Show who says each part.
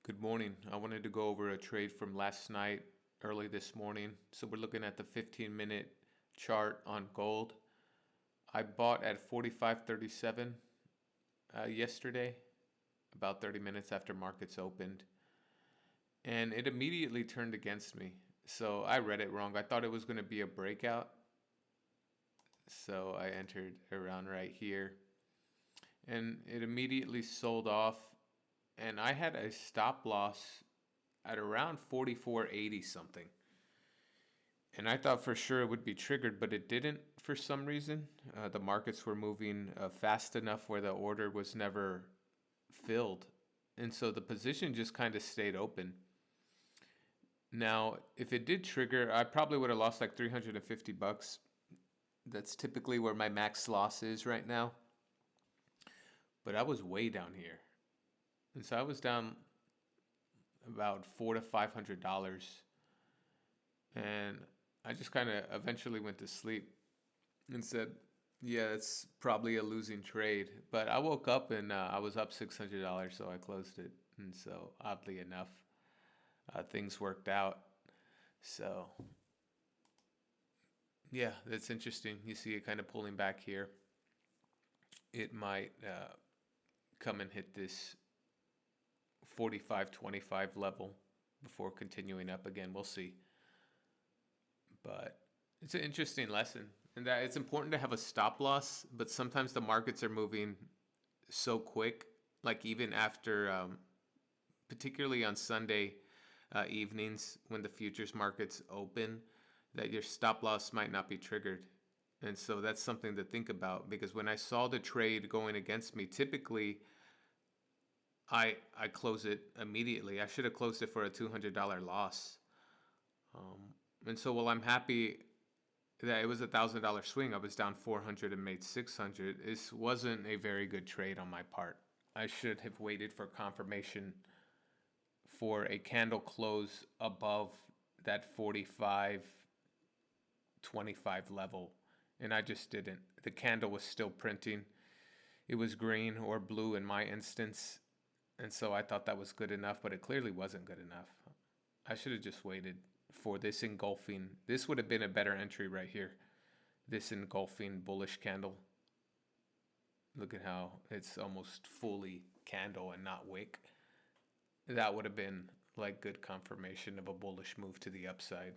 Speaker 1: Good morning. I wanted to go over a trade from last night, early this morning. So we're looking at the 15-minute chart on gold. I bought at 45.37 yesterday, about 30 minutes after markets opened, and it immediately turned against me. So I read it wrong. I thought it was going to be a breakout. So I entered around right here, and it immediately sold off, and I had a stop loss at around 44.80 something. And I thought for sure it would be triggered, but it didn't for some reason. The markets were moving fast enough where the order was never filled. And so the position just kind of stayed open. Now, if it did trigger, I probably would have lost like 350 bucks. That's typically where my max loss is right now. But I was way down here. And so I was down about $400 to $500. And I just kind of eventually went to sleep and said, yeah, it's probably a losing trade. But I woke up and I was up $600, so I closed it. And so, oddly enough, things worked out. So, yeah, that's interesting. You see it kind of pulling back here. It might come and hit this 45.25 level before continuing up again. We'll see. But it's an interesting lesson, and that it's important to have a stop loss, but sometimes the markets are moving so quick, like even after, particularly on Sunday evenings when the futures markets open, that your stop loss might not be triggered. And so that's something to think about, because when I saw the trade going against me, typically I close it immediately. I should have closed it for a $200 loss. And so while I'm happy that it was $1,000 swing, I was down 400 and made 600. This wasn't a very good trade on my part. I should have waited for confirmation for a candle close above that 45.25 level, and I just didn't. The candle was still printing. It was green or blue in my instance, and so I thought that was good enough, but it clearly wasn't good enough. I should have just waited for this engulfing. This would have been a better entry right here. This engulfing bullish candle. Look at how it's almost fully candle and not wick. That would have been like good confirmation of a bullish move to the upside.